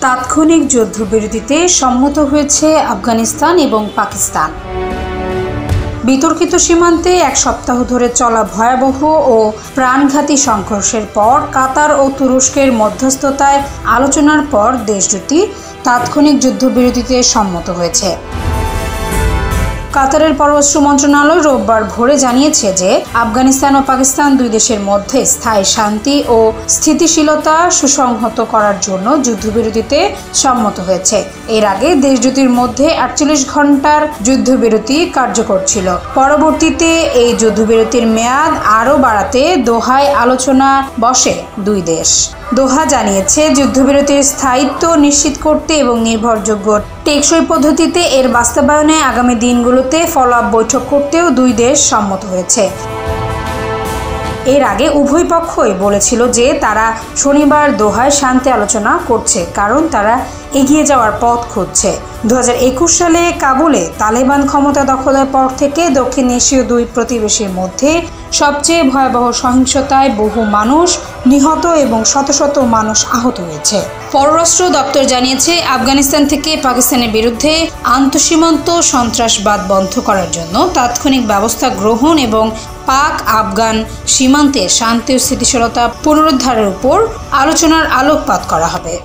তাৎক্ষণিক যুদ্ধবিরতিতে সম্মত হয়েছে আফগানিস্তান এবং পাকিস্তান। বিতর্কিত সীমান্তে এক সপ্তাহ ধরে চলা ভয়াবহ ও প্রাণঘাতী সংঘর্ষের পর কাতার ও তুরস্কের মধ্যস্থতায় আলোচনার পর দেশ দুটি তাৎক্ষণিক যুদ্ধবিরতিতে সম্মত হয়েছে। কাতারের পররাষ্ট্র মন্ত্রণালয় রোববার ভোরে জানিয়েছে যে আফগানিস্তান ও পাকিস্তান দুই দেশের মধ্যে স্থায়ী শান্তি ও স্থিতিশীলতা সুসংহত করার জন্য যুদ্ধবিরতিতে সম্মত হয়েছে। এর আগে দেশ দুটির মধ্যে 48 ঘণ্টার যুদ্ধবিরতি কার্যকর ছিল। পরবর্তীতে এই যুদ্ধবিরতির মেয়াদ আরও বাড়াতে দোহায় আলোচনা বসে দুই দেশ। দোহা জানিয়েছে যুদ্ধবিরতির স্থায়িত্ব নিশ্চিত করতে এবং নির্ভরযোগ্য টেকসই পদ্ধতিতে এর বাস্তবায়নে আগামী দিনগুলোতে ফলো-আপ বৈঠক করতেও দুই দেশ সম্মত হয়েছে। এর আগে উভয় পক্ষই বলেছিল যে তারা শনিবার দোহায় শান্তি আলোচনা করছে, কারণ তারা এগিয়ে যাওয়ার পথ খুঁজছে। 2021 সালে কাবুলে তালেবান ক্ষমতা দখলের পর থেকে দক্ষিণ এশীয় দুই প্রতিবেশীর মধ্যে সবচেয়ে ভয়াবহ সহিংসতায় বহু মানুষ নিহত এবং শত শত মানুষ আহত হয়েছে। পররাষ্ট্র দপ্তর জানিয়েছে আফগানিস্তান থেকে পাকিস্তানের বিরুদ্ধে আন্তঃসীমান্ত সন্ত্রাসবাদ বন্ধ করার জন্য তাৎক্ষণিক ব্যবস্থা গ্রহণ এবং পাক আফগান সীমান্তে শান্তি ও স্থিতিশীলতা পুনরুদ্ধারের উপর আলোচনার আলোকপাত করা হবে।